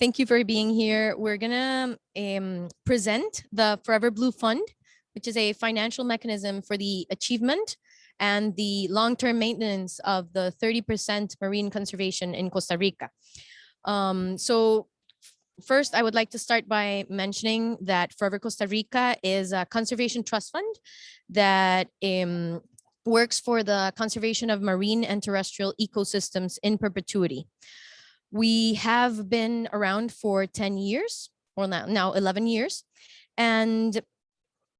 Thank you for being here. We're gonna present the Forever Blue Fund, which is a financial mechanism for the achievement and the long-term maintenance of the 30% marine conservation in Costa Rica. So first, I would like to start by mentioning that Forever Costa Rica is a conservation trust fund that works for the conservation of marine and terrestrial ecosystems in perpetuity. We have been around for 10 years, or now 11 years, and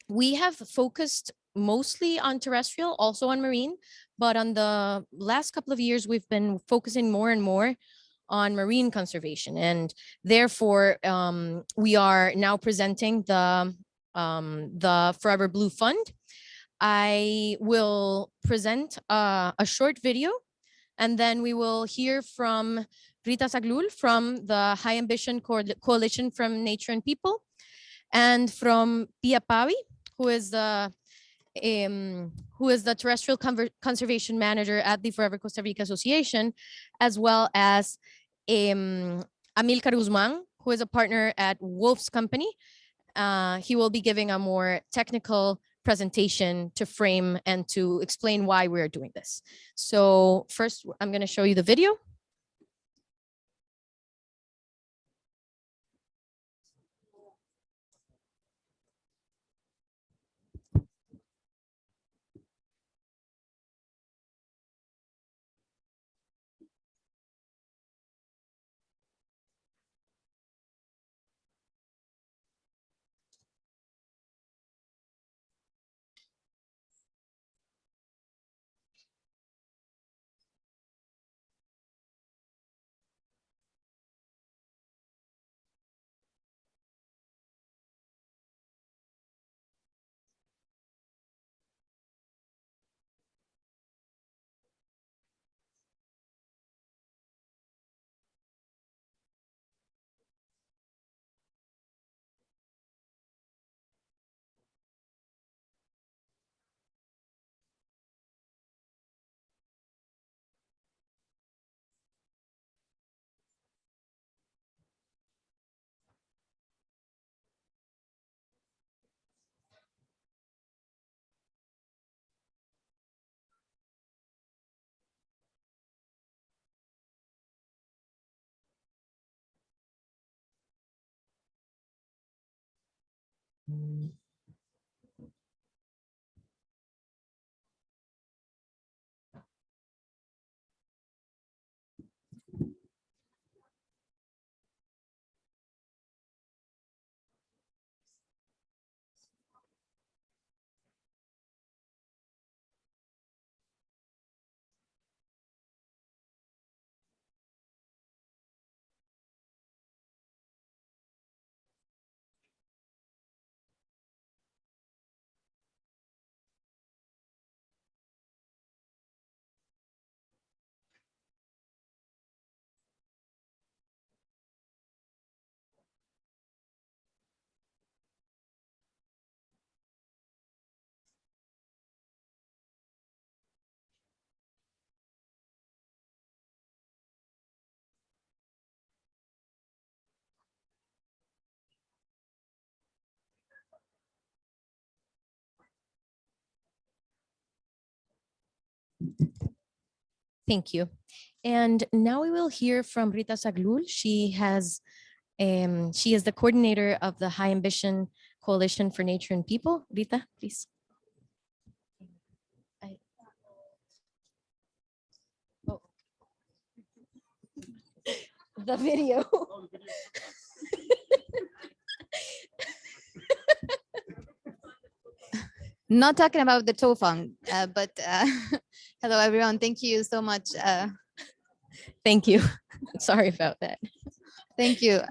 we have focused mostly on terrestrial, also on marine, but on the last couple of years, we've been focusing more and more on marine conservation. And therefore, we are now presenting the Forever Blue Fund. I will present a short video, and then we will hear from Rita Zaglul from the High Ambition Coalition from Nature and People, and from Pia Pavi, who is the terrestrial conservation manager at the Forever Costa Rica Association, as well as Amilcar Guzman, who is a partner at Wolf's Company. He will be giving a more technical presentation to frame and to explain why we're doing this. So first, I'm going to show you the video. Thank you. And now we will hear from Rita Zaglul. She is the coordinator of the High Ambition Coalition for Nature and People. Rita, please. The video. Not talking about the TOEFL, but hello, everyone. Thank you so much. Thank you. Sorry about that. Thank you.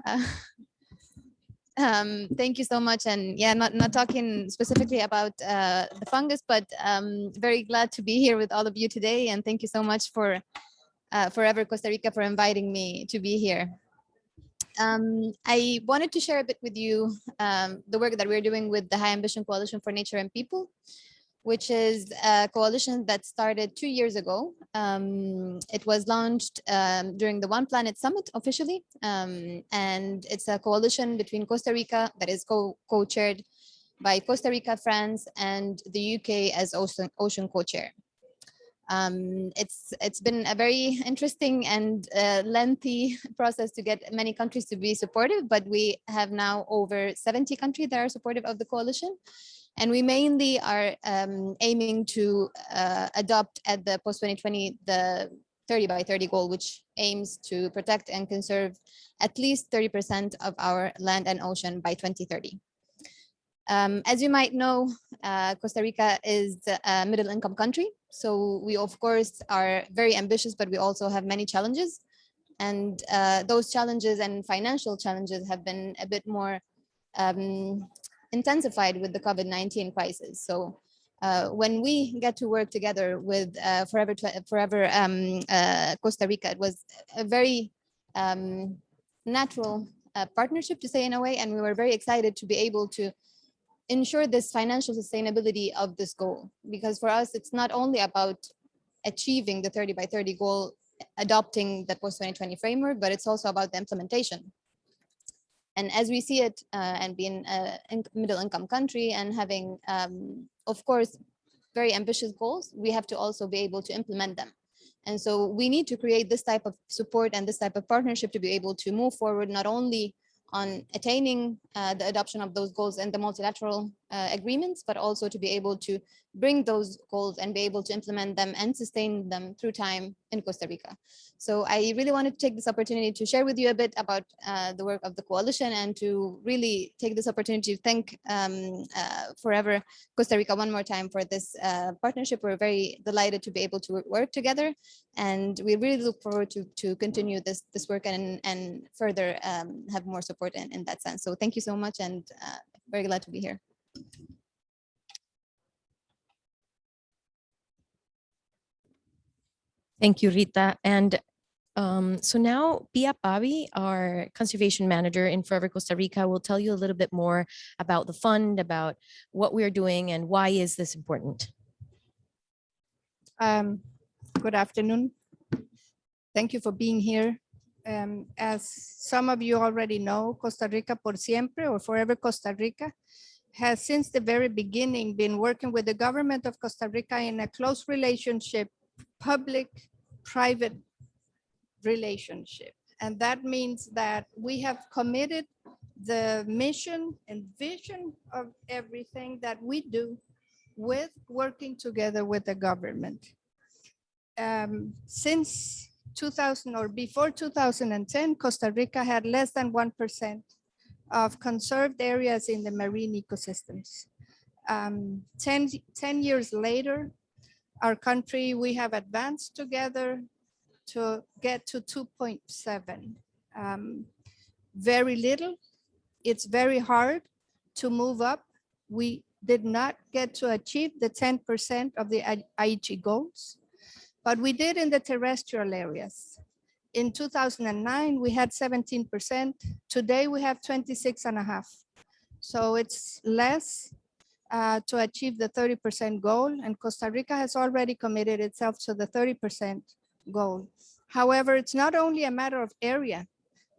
Thank you so much. And yeah, not talking specifically about the fungus, but very glad to be here with all of you today. And thank you so much for Forever Costa Rica for inviting me to be here. I wanted to share a bit with you the work that we're doing with the High Ambition Coalition for Nature and People. which is a coalition that started 2 years ago. It was launched during the One Planet Summit officially, and it's a coalition between Costa Rica that is co-chaired by Costa Rica, France, and the UK as ocean co-chair. It's been a very interesting and lengthy process to get many countries to be supportive, but we have now over 70 countries that are supportive of the coalition. And we mainly are aiming to adopt at the post-2020 the 30 by 30 goal, which aims to protect and conserve at least 30% of our land and ocean by 2030. As you might know, Costa Rica is a middle income country. So we, of course, are very ambitious, but we also have many challenges. And those challenges and financial challenges have been a bit more intensified with the COVID-19 crisis. So when we get to work together with Forever Costa Rica, it was a very natural partnership, to say in a way, and we were very excited to be able to ensure this financial sustainability of this goal. Because for us, it's not only about achieving the 30 by 30 goal, adopting the post-2020 framework, but it's also about the implementation. And as we see it, and being a middle income country and having, of course, very ambitious goals, we have to also be able to implement them. And so we need to create this type of support and this type of partnership to be able to move forward, not only on attaining the adoption of those goals and the multilateral agreements, but also to be able to bring those goals and be able to implement them and sustain them through time in Costa Rica. So I really wanted to take this opportunity to share with you a bit about the work of the coalition and to really take this opportunity to thank Forever Costa Rica one more time for this partnership. We're very delighted to be able to work together, and we really look forward to continue this work and further have more support in that sense. So thank you so much, and very glad to be here. Thank you, Rita. And so now Pia Pavi, our conservation manager in Forever Costa Rica, will tell you a little bit more about the fund, about what we're doing and why is this important. Good afternoon. Thank you for being here. As some of you already know, Costa Rica por Siempre, or Forever Costa Rica, has since the very beginning been working with the government of Costa Rica in a close relationship, public-private relationship. And that means that we have committed the mission and vision of everything that we do with working together with the government. Since 2000 or before 2010, Costa Rica had less than 1% of conserved areas in the marine ecosystems. 10 years later, our country, we have advanced together to get to 2.7. Very little. It's very hard to move up. We did not get to achieve the 10% of the Aichi goals, but we did in the terrestrial areas. In 2009, we had 17%. Today, we have 26.5. So it's less to achieve the 30% goal, and Costa Rica has already committed itself to the 30% goal. However, it's not only a matter of area,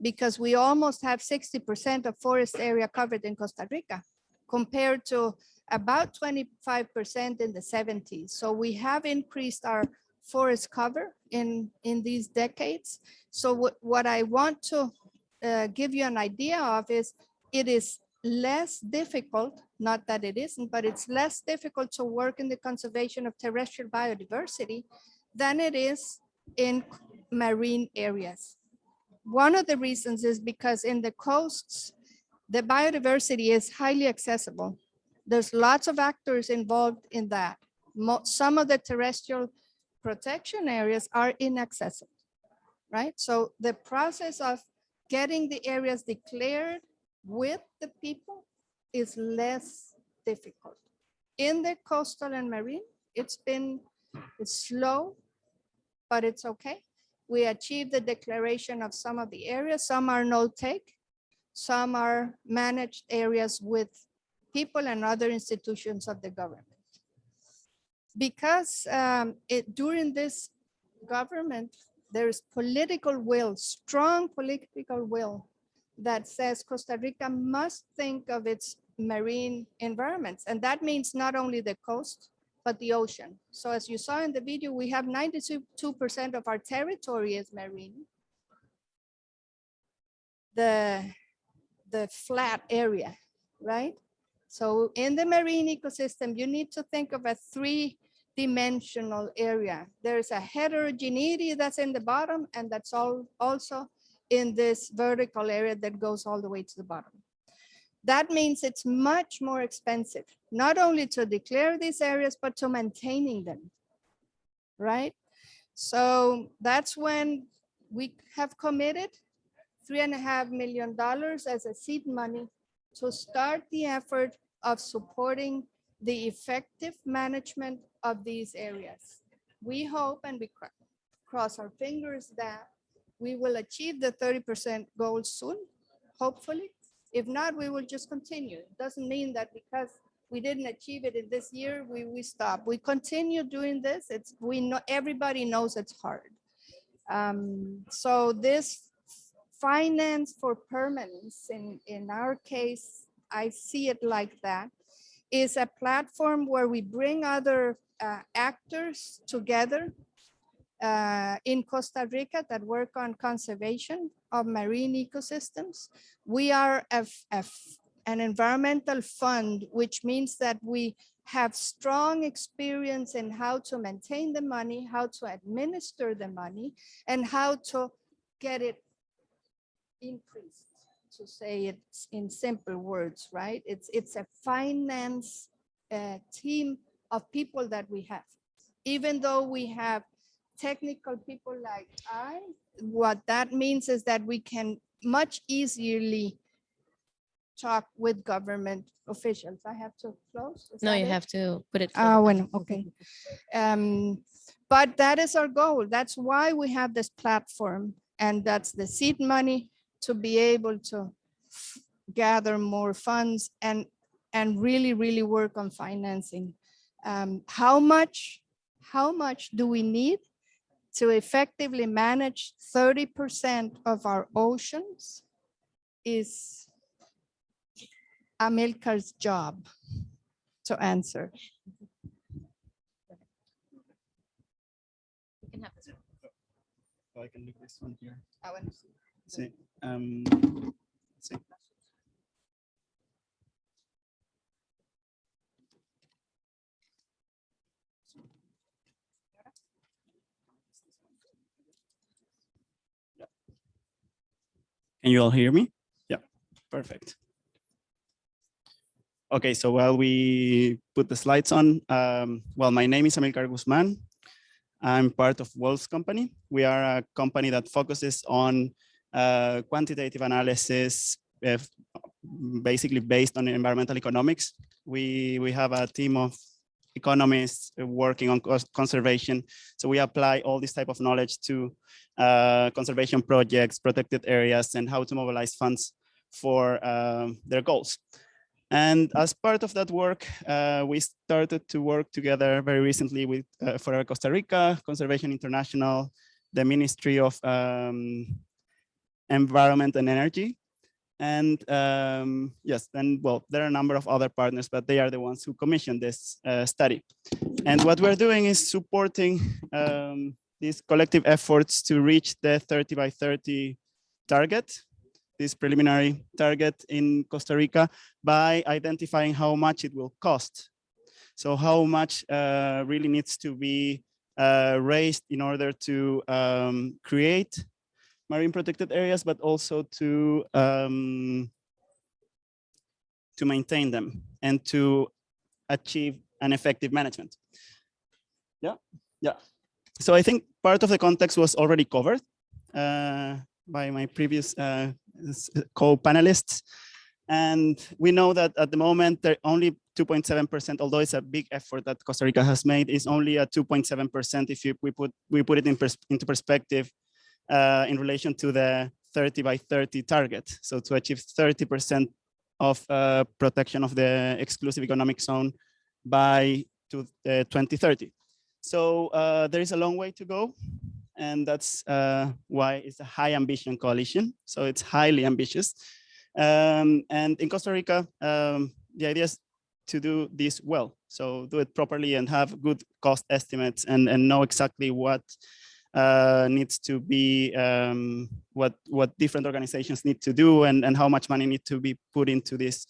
because we almost have 60% of forest area covered in Costa Rica, compared to about 25% in the 70s. So we have increased our forest cover in these decades. So what I want to give you an idea of is it is less difficult, not that it isn't, but it's less difficult to work in the conservation of terrestrial biodiversity than it is in marine areas. One of the reasons is because in the coasts, the biodiversity is highly accessible. There's lots of actors involved in that. Some of the terrestrial protection areas are inaccessible, right? So the process of getting the areas declared with the people is less difficult. In the coastal and marine, it's slow, but it's okay. We achieved the declaration of some of the areas. Some are no-take, some are managed areas with people and other institutions of the government. because during this government, there's political will, strong political will that says Costa Rica must think of its marine environments. And that means not only the coast, but the ocean. So as you saw in the video, we have 92% of our territory is marine. The flat area, right? So in the marine ecosystem, you need to think of a three-dimensional area. There's a heterogeneity that's in the bottom, and that's also in this vertical area that goes all the way to the bottom. That means it's much more expensive, not only to declare these areas, but to maintaining them, right? So that's when we have committed $3.5 million as a seed money to start the effort of supporting the effective management of these areas. We hope and we cross our fingers that we will achieve the 30% goal soon, hopefully. If not, we will just continue. It doesn't mean that because we didn't achieve it in this year, we stop. We continue doing this. We know, everybody knows it's hard. So this finance for permanence, in our case, I see it like that, is a platform where we bring other actors together in Costa Rica that work on conservation of marine ecosystems. We are an environmental fund, which means that we have strong experience in how to maintain the money, how to administer the money, and how to get it increased, to say it in simple words, right? It's a finance team of people that we have. Even though we have technical people like what that means is that we can much easily talk with government officials. I have to close? No, you have to put it. Well, okay. But that is our goal. That's why we have this platform, and that's the seed money to be able to gather more funds and really work on financing. How much do we need to effectively manage 30% of our oceans is Amilcar's job to answer. You can have this. I can do this one here. Sí. Sí. Can you all hear me? Yeah, perfect. Okay, so while we put the slides on, well, my name is Amilcar Guzman. I'm part of Wolf's company. We are a company that focuses on quantitative analysis, basically based on environmental economics. We have a team of economists working on conservation. So we apply all this type of knowledge to conservation projects, protected areas, and how to mobilize funds for their goals. And as part of that work, we started to work together very recently with for Costa Rica, Conservation International, the Ministry of Environment and Energy. And yes, then, well, there are a number of other partners, but they are the ones who commissioned this study. And what we're doing is supporting these collective efforts to reach the 30 by 30 target, this preliminary target in Costa Rica, by identifying how much it will cost. So how much really needs to be raised in order to create marine protected areas, but also to maintain them and to achieve an effective management. Yeah. So I think part of the context was already covered by my previous co-panelists. And we know that at the moment, there only 2.7%, although it's a big effort that Costa Rica has made, is only a 2.7% if we put it into perspective in relation to the 30 by 30 target. So to achieve 30% of protection of the exclusive economic zone by to 2030. So there is a long way to go. And that's why it's a high ambition coalition. So it's highly ambitious. And in Costa Rica, the idea is to do this well. So do it properly and have good cost estimates and know exactly what needs to be, what different organizations need to do and how much money need to be put into this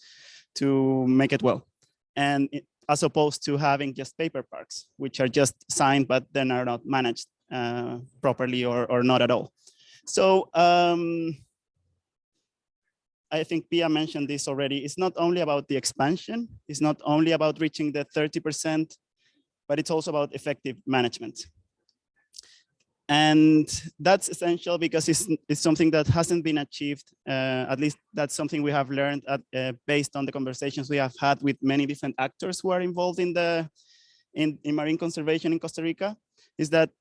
to make it well. And as opposed to having just paper parks, which are just signed, but then are not managed properly or not at all. So I think Pia mentioned this already. It's not only about the expansion. It's not only about reaching the 30%, but it's also about effective management. And that's essential because it's something that hasn't been achieved. At least that's something we have learned based on the conversations we have had with many different actors who are involved in marine conservation in Costa Rica, is that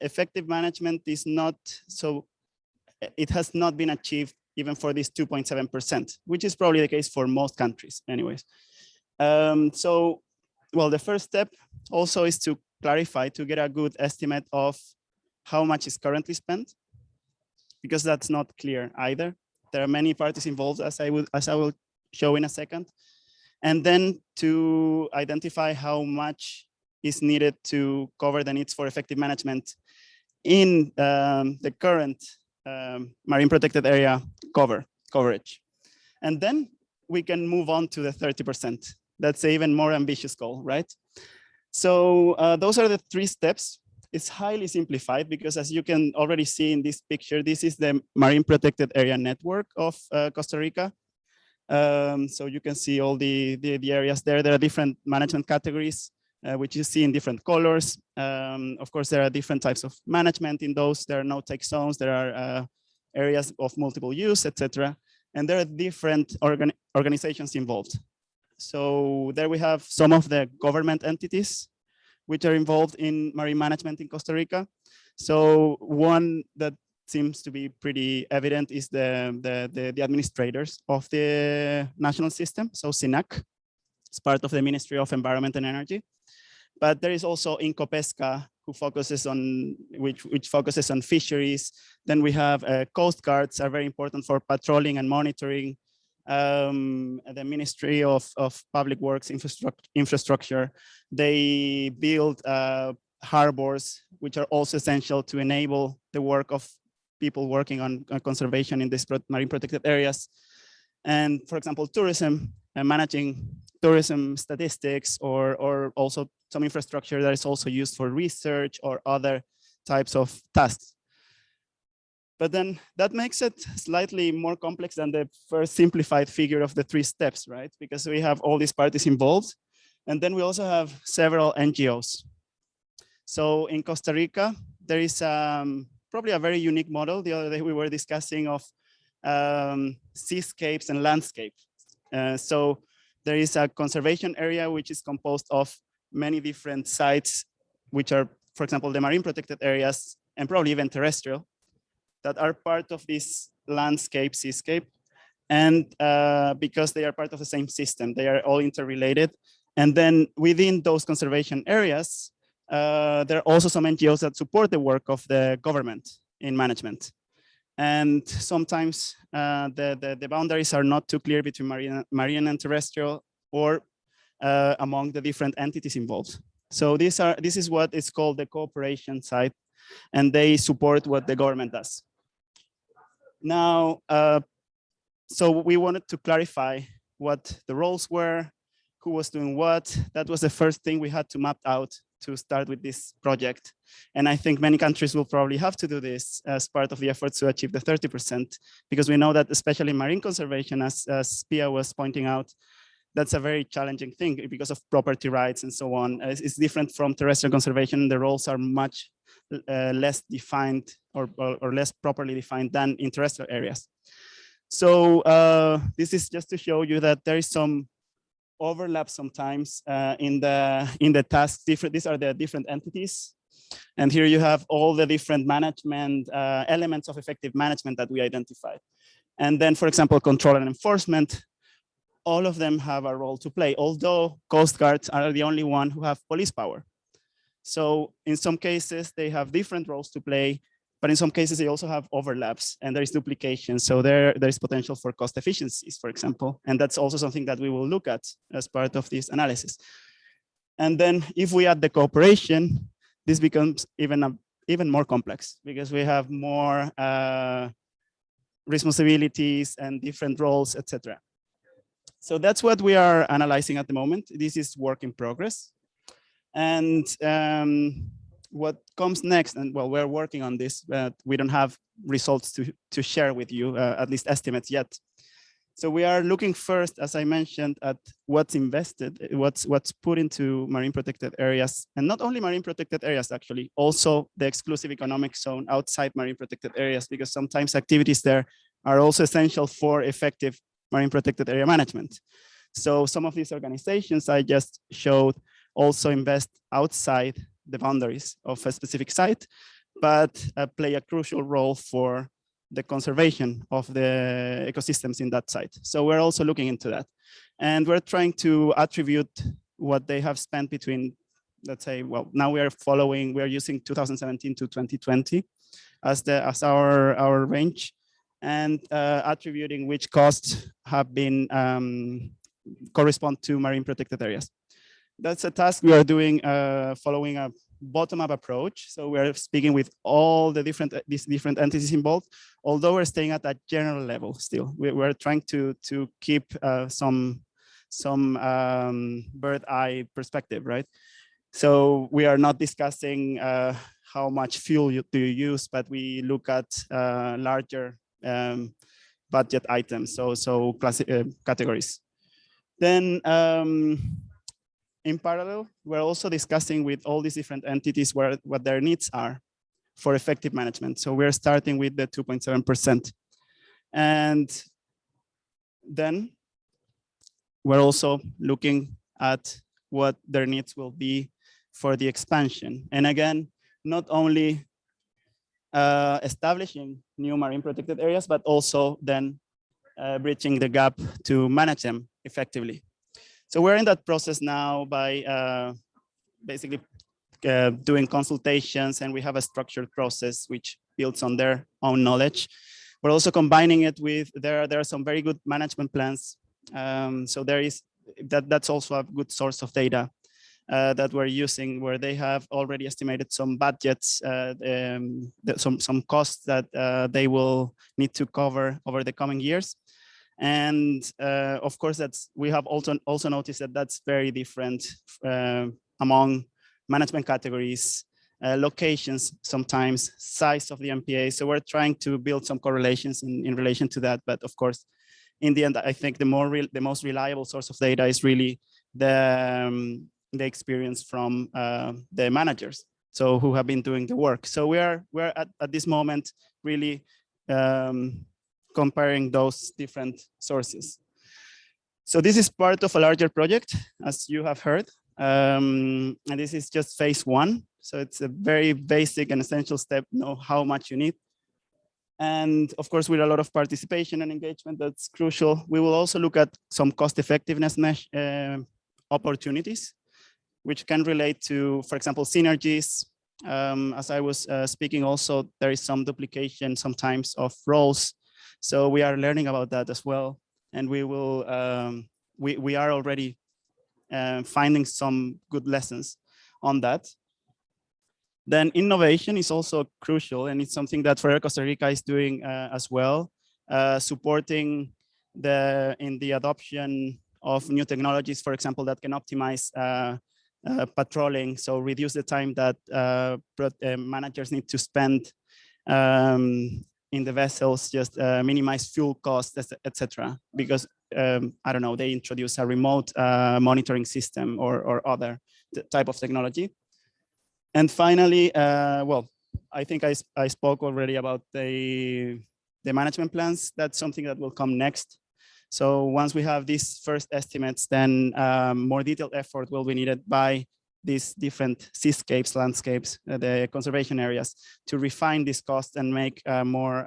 effective management is not so, it has not been achieved even for this 2.7%, which is probably the case for most countries anyways. So, well, the first step also is to clarify, to get a good estimate of how much is currently spent, because that's not clear either. There are many parties involved, as I will show in a second. And then to identify how much is needed to cover the needs for effective management in the current marine protected area coverage. And then we can move on to the 30%. That's an even more ambitious goal, right? So those are the 3 steps. It's highly simplified because, as you can already see in this picture, this is the marine protected area network of Costa Rica. So you can see all the areas there. There are different management categories, which you see in different colors. Of course, there are different types of management in those. There are no-take zones. There are areas of multiple use, etc. And there are different organizations involved. So there we have some of the government entities which are involved in marine management in Costa Rica. So one that seems to be pretty evident is the administrators of the national system. So SINAC, it's part of the Ministry of Environment and Energy. But there is also Incopesca, who focuses on, which focuses on fisheries. Then we have coast guards are very important for patrolling and monitoring. The Ministry of Public Works Infrastructure, they build harbors, which are also essential to enable the work of people working on conservation in these marine protected areas. And for example, tourism, managing tourism statistics, or also some infrastructure that is also used for research or other types of tasks. But then that makes it slightly more complex than the first simplified figure of the 3 steps, right? Because we have all these parties involved. And then we also have several NGOs. So in Costa Rica, there is probably a very unique model. The other day we were discussing of seascapes and landscapes. So there is a conservation area which is composed of many different sites, which are, for example, the marine protected areas and probably even terrestrial, that are part of this landscape, seascape. And because they are part of the same system, they are all interrelated. And then within those conservation areas, there are also some NGOs that support the work of the government in management. And sometimes the boundaries are not too clear between marine and terrestrial, or among the different entities involved. So this is what is called the cooperation side, and they support what the government does. Now, so we wanted to clarify what the roles were, who was doing what. That was the first thing we had to map out to start with this project. And I think many countries will probably have to do this as part of the efforts to achieve the 30%, because we know that especially marine conservation, as Pia was pointing out, that's a very challenging thing because of property rights and so on. It's different from terrestrial conservation. The roles are much less defined or less properly defined than in terrestrial areas. So this is just to show you that there is some overlap sometimes in the tasks. These are the different entities. And here you have all the different management elements of effective management that we identified. And then, for example, control and enforcement. all of them have a role to play, although Coast Guards are the only one who have police power. So in some cases, they have different roles to play, but in some cases, they also have overlaps and there is duplication. So there is potential for cost efficiencies, for example. And that's also something that we will look at as part of this analysis. And then if we add the cooperation, this becomes even more complex because we have more responsibilities and different roles, etc. So that's what we are analyzing at the moment. This is work in progress. And what comes next, and well, we're working on this, but we don't have results to share with you, at least estimates yet. So we are looking first, as I mentioned, at what's invested, what's put into marine protected areas, and not only marine protected areas, actually, also the exclusive economic zone outside marine protected areas, because sometimes activities there are also essential for effective marine protected area management. So some of these organizations I just showed also invest outside the boundaries of a specific site, but play a crucial role for the conservation of the ecosystems in that site. So we're also looking into that. And we're trying to attribute what they have spent between, let's say, well, now we are using 2017 to 2020 as our range, and attributing which costs have been correspond to marine protected areas. That's a task we are doing following a bottom-up approach. So we're speaking with all the these different entities involved, although we're staying at that general level still. We're trying to keep some bird eye perspective, right? So we are not discussing how much fuel do you use, but we look at larger budget items, so categories. Then in parallel, we're also discussing with all these different entities what their needs are for effective management. So we're starting with the 2.7%. And then we're also looking at what their needs will be for the expansion. And again, not only establishing new marine protected areas, but also then bridging the gap to manage them effectively. So we're in that process now by basically doing consultations, and we have a structured process which builds on their own knowledge. We're also combining it with, there are some very good management plans. So that's also a good source of data that we're using, where they have already estimated some budgets, some costs that they will need to cover over the coming years. And of course, we have also noticed that that's very different among management categories, locations, sometimes size of the MPA. So we're trying to build some correlations in relation to that. But of course, in the end, I think the most reliable source of data is really the experience from the managers, so who have been doing the work. So we're at this moment really comparing those different sources. So this is part of a larger project, as you have heard. And this is just phase one. So it's a very basic and essential step, know how much you need. And of course, with a lot of participation and engagement, that's crucial. We will also look at some cost effectiveness opportunities, which can relate to, for example, synergies. As I was speaking also, there is some duplication sometimes of roles. So we are learning about that as well. And we will, we are already finding some good lessons on that. Then innovation is also crucial, and it's something that Forever Costa Rica is doing as well, supporting in the adoption of new technologies, for example, that can optimize patrolling, so reduce the time that managers need to spend in the vessels, just minimize fuel costs, etc. Because I don't know, they introduce a remote monitoring system or other type of technology. And finally, well, I think I spoke already about the management plans. That's something that will come next. So once we have these first estimates, then more detailed effort will be needed by these different seascapes, landscapes, the conservation areas, to refine this cost and make more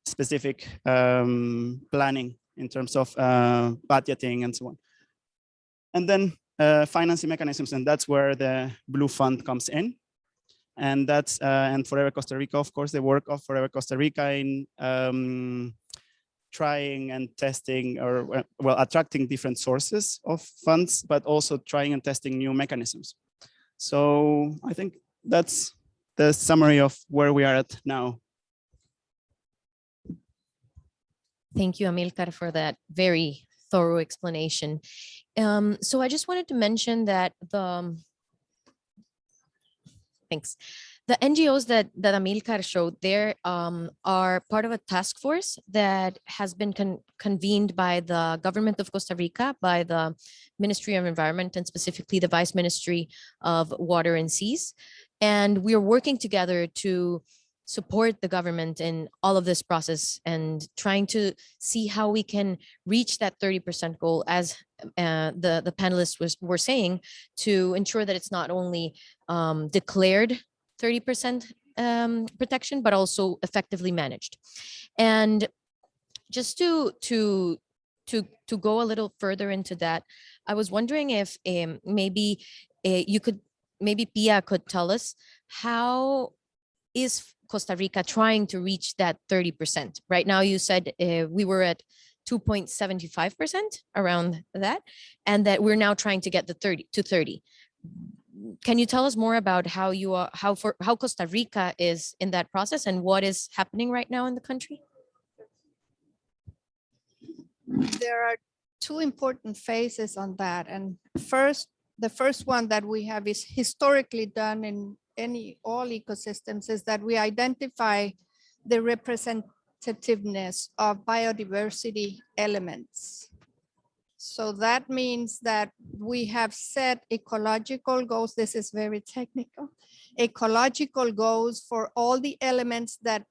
specific planning in terms of budgeting and so on. And then financing mechanisms, and that's where the Blue Fund comes in. And that's, and Forever Costa Rica, of course, the work of Forever Costa Rica in trying and testing, or well, attracting different sources of funds, but also trying and testing new mechanisms. So I think that's the summary of where we are at now. Thank you, Amilcar, for that very thorough explanation. So I just wanted to mention that thanks. The NGOs that Amilcar showed there are part of a task force that has been convened by the government of Costa Rica, by the Ministry of Environment, and specifically the Vice Ministry of Water and Seas. And we are working together to support the government in all of this process and trying to see how we can reach that 30% goal, as the panelists were saying, to ensure that it's not only declared 30% protection, but also effectively managed. And just to go a little further into that, I was wondering if maybe Pia could tell us, how is Costa Rica trying to reach that 30%? Right now, you said we were at 2.75%, around that, and that we're now trying to get the 30. Can you tell us more about how Costa Rica is in that process and what is happening right now in the country? There are two important phases on that. And the first one that we have is historically done in all ecosystems, is that we identify the representativeness of biodiversity elements. So that means that we have set ecological goals. This is very technical. Ecological goals for all the elements that,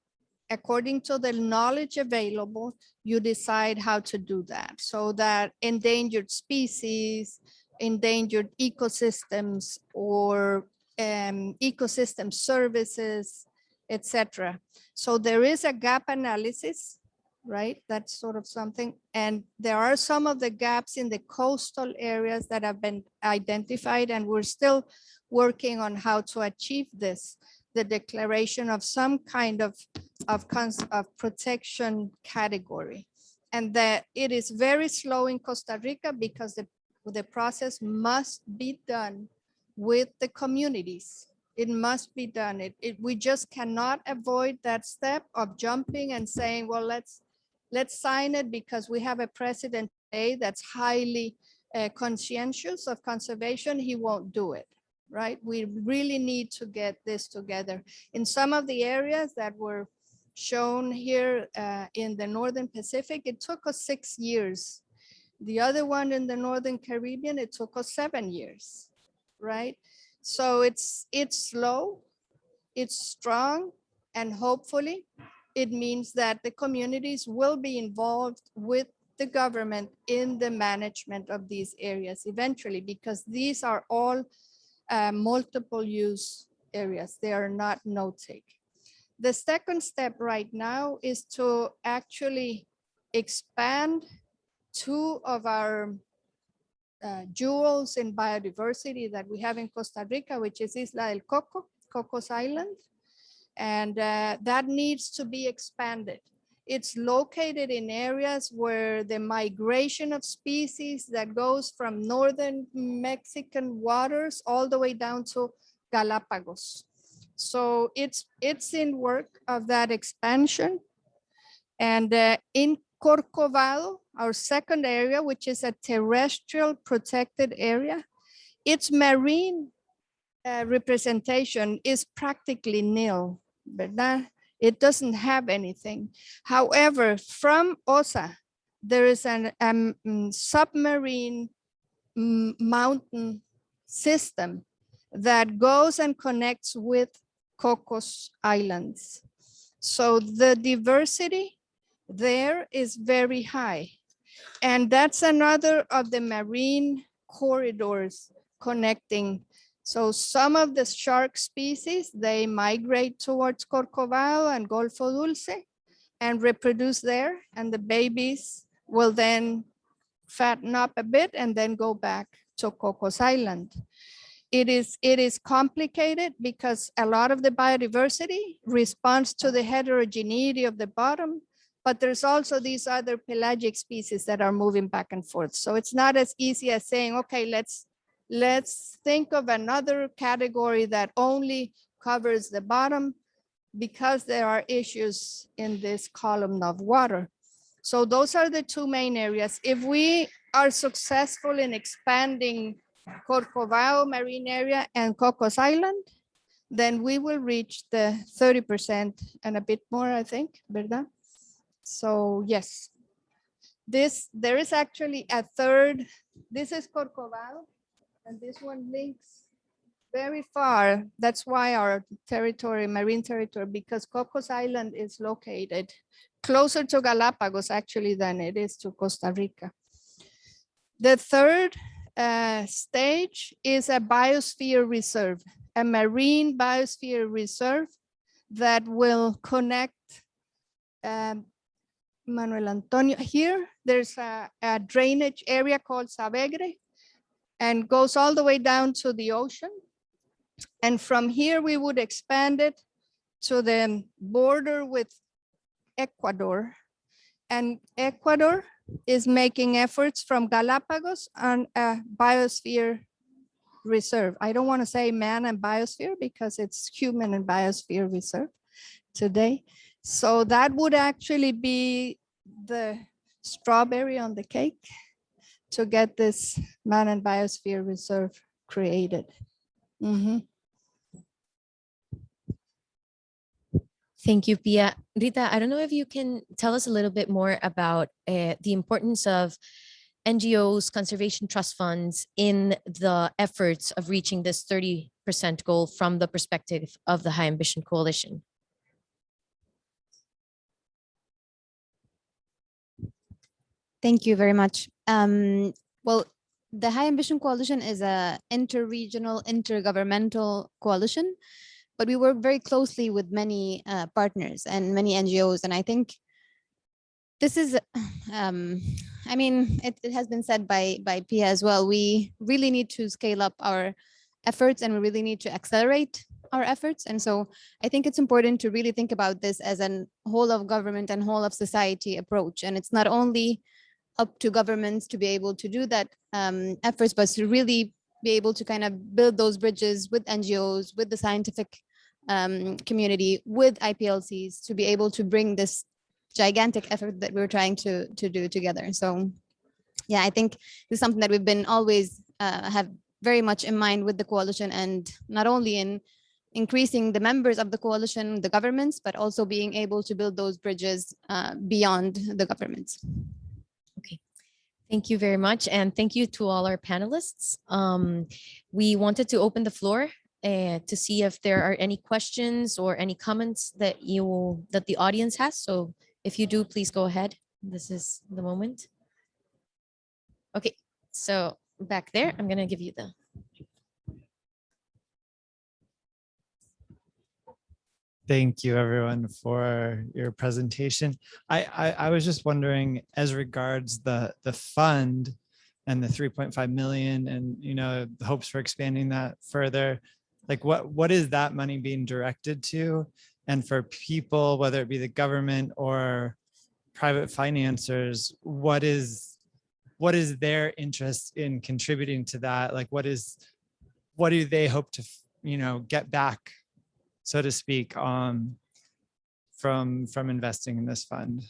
according to the knowledge available, you decide how to do that. So that endangered species, endangered ecosystems, or ecosystem services, etc. So there is a gap analysis, right? That's sort of something. And there are some of the gaps in the coastal areas that have been identified, and we're still working on how to achieve this, the declaration of some kind of protection category. And that it is very slow in Costa Rica because the process must be done with the communities. It must be done. We just cannot avoid that step of jumping and saying, well, let's sign it because we have a president today that's highly conscientious of conservation. He won't do it, right? We really need to get this together. In some of the areas that were shown here in the Northern Pacific, it took us 6 years. The other one in the Northern Caribbean, it took us 7 years, right? So it's slow, it's strong, and hopefully it means that the communities will be involved with the government in the management of these areas eventually, because these are all multiple use areas. They are not no-take. The second step right now is to actually expand two of our jewels in biodiversity that we have in Costa Rica, which is Isla del Coco, Cocos Island. And that needs to be expanded. It's located in areas where the migration of species that goes from northern Mexican waters all the way down to Galapagos. So it's in work of that expansion. And in Corcovado, our second area, which is a terrestrial protected area, its marine representation is practically nil, but it doesn't have anything. However, from OSA, there is an submarine mountain system that goes and connects with Cocos Islands. So the diversity there is very high. And that's another of the marine corridors connecting. So some of the shark species, they migrate towards Corcovado and Golfo Dulce and reproduce there. And the babies will then fatten up a bit and then go back to Cocos Island. It is complicated because a lot of the biodiversity responds to the heterogeneity of the bottom, but there's also these other pelagic species that are moving back and forth. So it's not as easy as saying, okay, let's think of another category that only covers the bottom, because there are issues in this column of water. So those are the two main areas. If we are successful in expanding Corcovado Marine Area and Cocos Island, then we will reach the 30% and a bit more, I think, ¿verdad? So yes, there is actually a third. This is Corcovado, and this one links very far. That's why our territory, marine territory, because Cocos Island is located closer to Galapagos actually than it is to Costa Rica. The third stage is a biosphere reserve, a marine biosphere reserve that will connect Manuel Antonio. Here, there's a drainage area called Savegre and goes all the way down to the ocean. And from here, we would expand it to the border with Ecuador. And Ecuador is making efforts from Galapagos on a biosphere reserve. I don't want to say man and biosphere because it's human and biosphere reserve today. So that would actually be the strawberry on the cake to get this man and biosphere reserve created. Thank you, Pia. Rita, I don't know if you can tell us a little bit more about the importance of NGOs, conservation trust funds in the efforts of reaching this 30% goal from the perspective of the High Ambition Coalition. Thank you very much. Well, the High Ambition Coalition is an interregional, intergovernmental coalition, but we work very closely with many partners and many NGOs. And I think this is, I mean, it has been said by Pia as well. We really need to scale up our efforts and we really need to accelerate our efforts. And so I think it's important to really think about this as a whole of government and whole of society approach. And it's not only up to governments to be able to do that efforts, but to really be able to kind of build those bridges with NGOs, with the scientific community, with IPLCs, to be able to bring this gigantic effort that we're trying to do together. So yeah, I think this is something that we've been always have very much in mind with the coalition, and not only in increasing the members of the coalition, the governments, but also being able to build those bridges beyond the governments. Okay, thank you very much. And thank you to all our panelists. We wanted to open the floor to see if there are any questions or any comments that the audience has. So if you do, please go ahead. This is the moment. Okay, so back there, I'm gonna give you the. Thank you, everyone, for your presentation. I was just wondering, as regards the fund and the 3.5 million, and the hopes for expanding that further, like what is that money being directed to? And for people, whether it be the government or private financiers, what is their interest in contributing to that? Like what do they hope to get back, so to speak, from investing in this fund?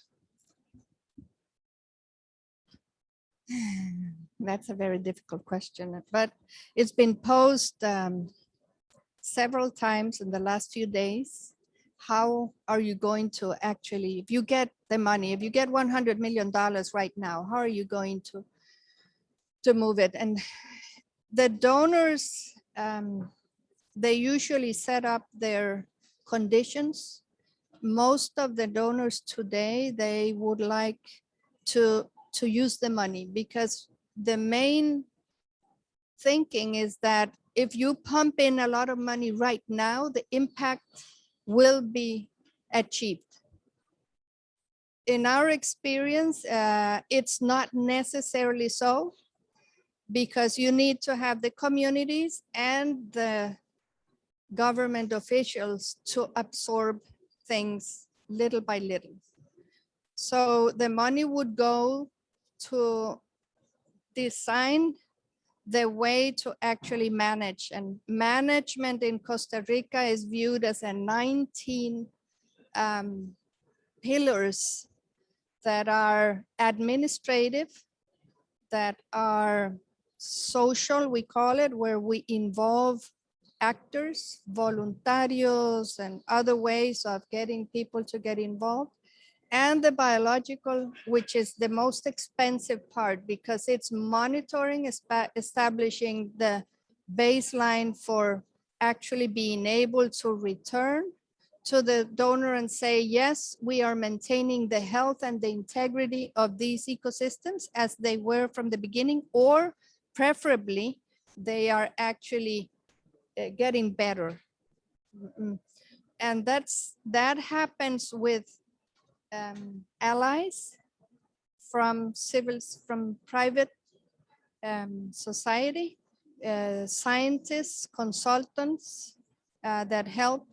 That's a very difficult question, but it's been posed several times in the last few days. How are you going to actually, if you get the money, if you get $100 million right now, how are you going to move it? And the donors, they usually set up their conditions. Most of the donors today, they would like to use the money, because the main thinking is that if you pump in a lot of money right now, the impact will be achieved. in our experience, it's not necessarily so, because you need to have the communities and the government officials to absorb things little by little. So the money would go to design the way to actually manage, and management in Costa Rica is viewed as a 19 pillars that are administrative, that are social, we call it, where we involve actors, voluntarios, and other ways of getting people to get involved. And the biological, which is the most expensive part, because it's monitoring, establishing the baseline for actually being able to return to the donor and say, yes, we are maintaining the health and the integrity of these ecosystems as they were from the beginning, or preferably they are actually getting better. And that happens with allies from from private society, scientists, consultants that help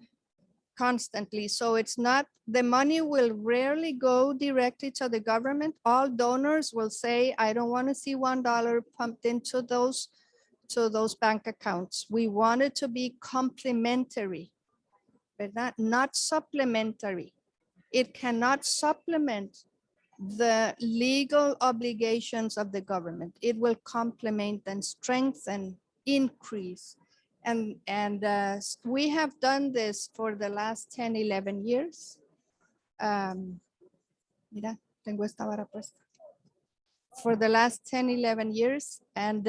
constantly. So it's not, the money will rarely go directly to the government. All donors will say, I don't want to see $1 pumped into those bank accounts. We want it to be complementary, but not supplementary. It cannot supplement the legal obligations of the government. It will complement and strengthen, increase. And we have done this for the last 10, 11 years. Mira, tengo esta vara puesta. For the last 10, 11 years. And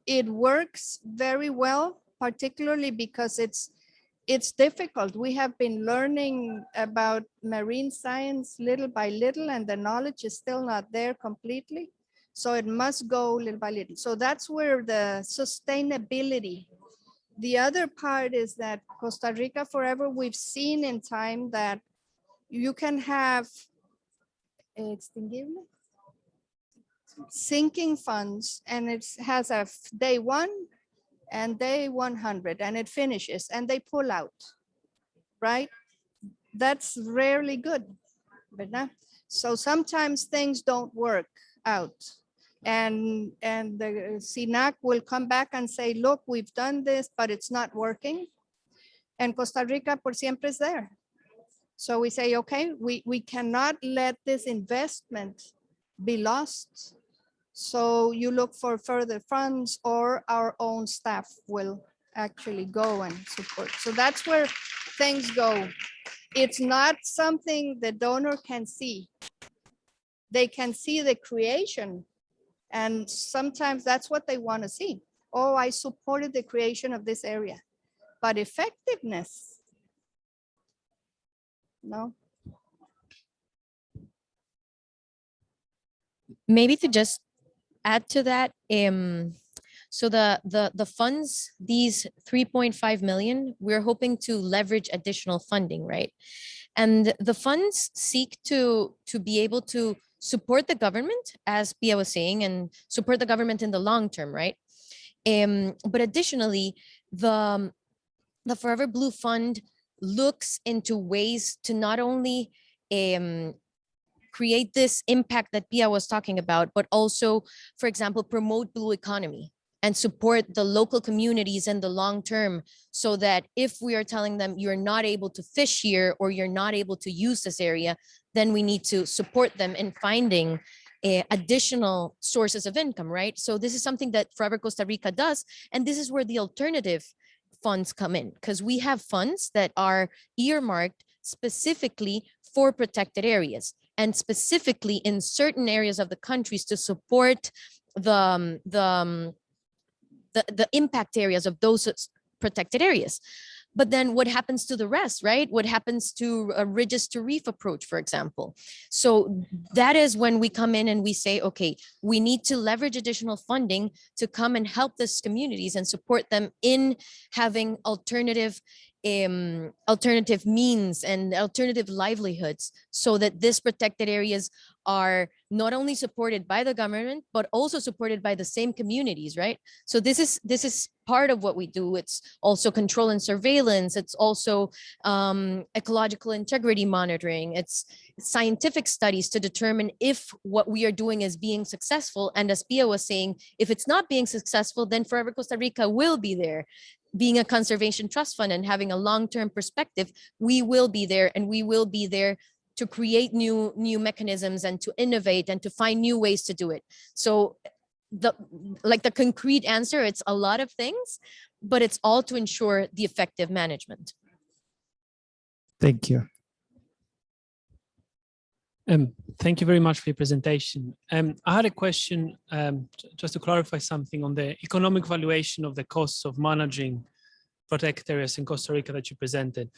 it works very well, particularly because it's difficult. We have been learning about marine science little by little, and the knowledge is still not there completely. So it must go little by little. So that's where the sustainability. The other part is that Costa Rica Forever, we've seen in time that you can have sinking funds, and it has a day 1 and day 100, and it finishes and they pull out, right? That's rarely good, ¿verdad? So sometimes things don't work out, and the SINAC will come back and say, look, we've done this, but it's not working. And Costa Rica por siempre is there. So we say, okay, we cannot let this investment be lost. So you look for further funds, or our own staff will actually go and support. So that's where things go. It's not something the donor can see. They can see the creation, and sometimes that's what they want to see. Oh, I supported the creation of this area, but effectiveness, no. Maybe to just add to that, so the funds, these 3.5 million, we're hoping to leverage additional funding, right? And the funds seek to be able to support the government, as Pia was saying, and support the government in the long term, right? But additionally, the Forever Blue Fund looks into ways to not only create this impact that Pia was talking about, but also, for example, promote blue economy and support the local communities in the long term, so that if we are telling them you're not able to fish here or you're not able to use this area, then we need to support them in finding additional sources of income, right? So this is something that Forever Costa Rica does. And this is where the alternative funds come in, because we have funds that are earmarked specifically for protected areas, and specifically in certain areas of the countries to support the impact areas of those protected areas. But then what happens to the rest, right? What happens to a ridges to reef approach, for example? So that is when we come in and we say, okay, we need to leverage additional funding to come and help these communities and support them in having alternative alternative means and alternative livelihoods, so that these protected areas are not only supported by the government but also supported by the same communities, right? So this is part of what we do. It's also control and surveillance. It's also ecological integrity monitoring. It's scientific studies to determine if what we are doing is being successful. And as Pia was saying, if it's not being successful, then Forever Costa Rica will be there. Being a conservation trust fund and having a long-term perspective, we will be there, and we will be there to create new mechanisms and to innovate and to find new ways to do it. So the concrete answer, it's a lot of things, but it's all to ensure the effective management. Thank you. Thank you very much for your presentation. I had a question just to clarify something on the economic valuation of the costs of managing protected areas in Costa Rica that you presented.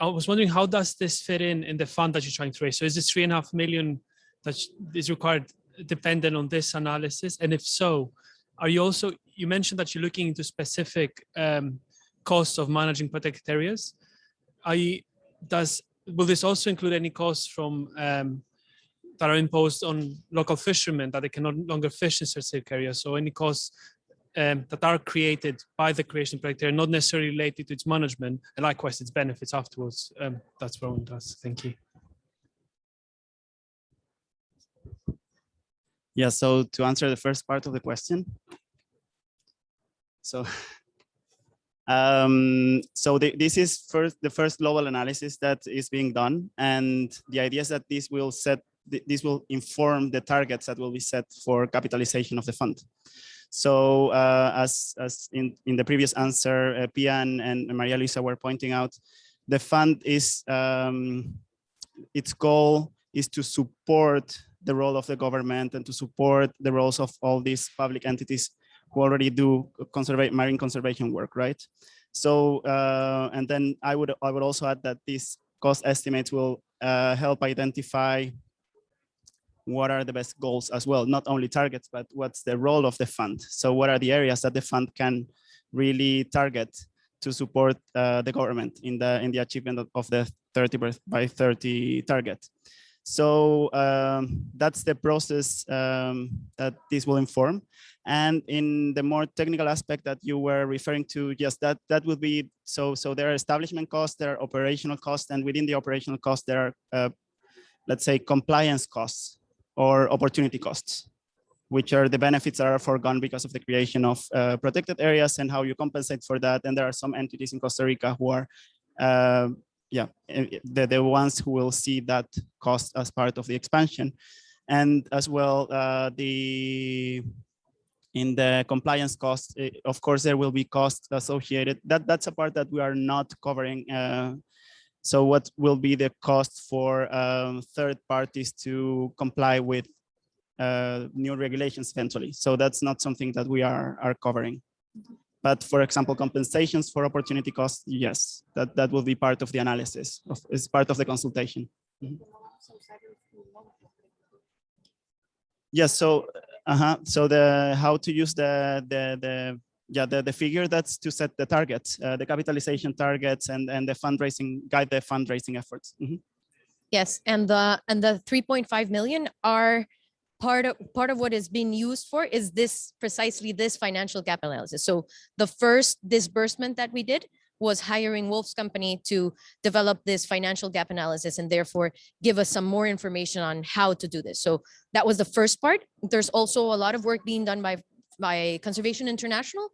I was wondering, how does this fit in the fund that you're trying to raise? So is this 3.5 million that is required dependent on this analysis? And if so, are you also, you mentioned that you're looking into specific costs of managing protected areas. Will this also include any costs from that are imposed on local fishermen that they can no longer fish in specific areas? So any costs that are created by the creation of protected area, not necessarily related to its management, and likewise its benefits afterwards. That's what I want to ask. Thank you. Yeah, so to answer the first part of the question. So this is the first global analysis that is being done, and the idea is that this will inform the targets that will be set for capitalization of the fund. So as in the previous answer, Pia and Maria Luisa were pointing out, the fund is its goal is to support the role of the government and to support the roles of all these public entities who already do marine conservation work, right? So, and then I would also add that these cost estimates will help identify what are the best goals as well, not only targets, but what's the role of the fund. So what are the areas that the fund can really target to support the government in the achievement of the 30 by 30 target. So that's the process that this will inform. And in the more technical aspect that you were referring to, yes, that would be, so there are establishment costs, there are operational costs, and within the operational costs, there are, let's say, compliance costs or opportunity costs, which are the benefits that are foregone because of the creation of protected areas and how you compensate for that. And there are some entities in Costa Rica who are, the ones who will see that cost as part of the expansion. And as well, in the compliance costs, of course, there will be costs associated. That's a part that we are not covering. So what will be the cost for third parties to comply with new regulations eventually? So that's not something that we are covering. But for example, compensations for opportunity costs, yes, that will be part of the analysis, it's part of the consultation. Mm-hmm. Yes, so so how to use the figure, that's to set the targets, the capitalization targets, and the fundraising, guide the fundraising efforts. Mm-hmm. Yes, and the 3.5 million are part of what is being used for is precisely this financial gap analysis. So the first disbursement that we did was hiring Wolf's company to develop this financial gap analysis and therefore give us some more information on how to do this. So that was the first part. There's also a lot of work being done by Conservation International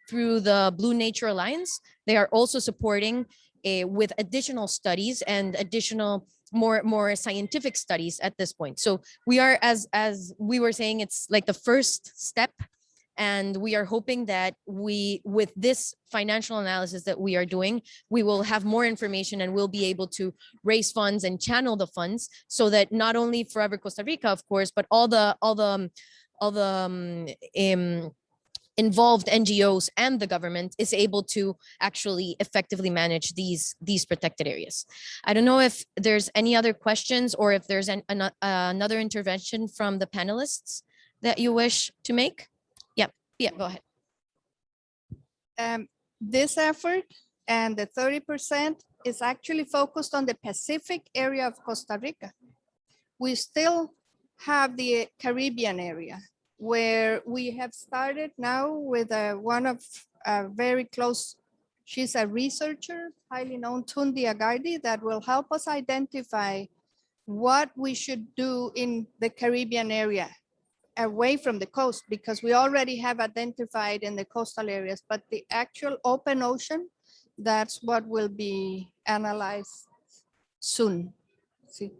through the Blue Nature Alliance. They are also supporting with additional studies and additional more scientific studies at this point. So we are, as we were saying, it's like the first step. And we are hoping that with this financial analysis that we are doing, we will have more information and we'll be able to raise funds and channel the funds so that not only Forever Costa Rica, of course, but all the involved NGOs and the government is able to actually effectively manage these protected areas. I don't know if there's any other questions or if there's another intervention from the panelists that you wish to make. Yeah, go ahead. This effort And the 30% is actually focused on the Pacific area of Costa Rica. We still have the Caribbean area, where we have started now with one of very close, she's a researcher, highly known, Tundi Agardi, that will help us identify what we should do in the Caribbean area away from the coast, because we already have identified in the coastal areas, but the actual open ocean, that's what will be analyzed soon. See.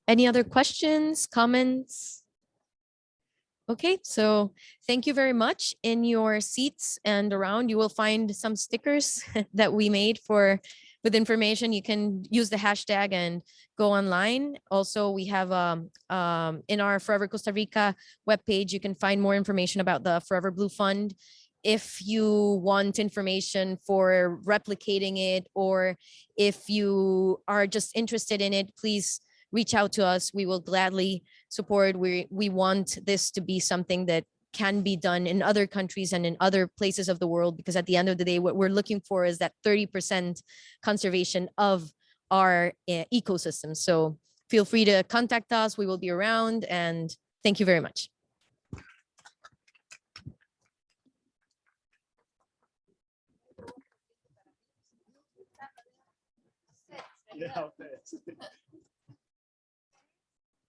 Any other questions, comments? Okay, so thank you very much. In your seats and around, you will find some stickers that we made with information. You can use the hashtag and go online. Also, we have in our Forever Costa Rica webpage, you can find more information about the Forever Blue Fund. If you want information for replicating it, or if you are just interested in it, please reach out to us. We will gladly support. We want this to be something that can be done in other countries and in other places of the world, because at the end of the day, what we're looking for is that 30% conservation of our ecosystem. So feel free to contact us. We will be around, and thank you very much.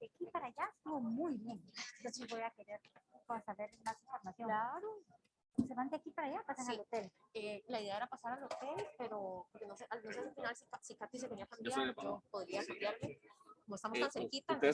De aquí para allá estuvo muy bien. Yo sí voy a querer saber más información. Claro. Se van de aquí para allá, pasan al hotel. La idea era pasar al hotel, pero porque no sé al final si Katy se venía a cambiar, yo podría cambiarme. Como estamos tan cerquita.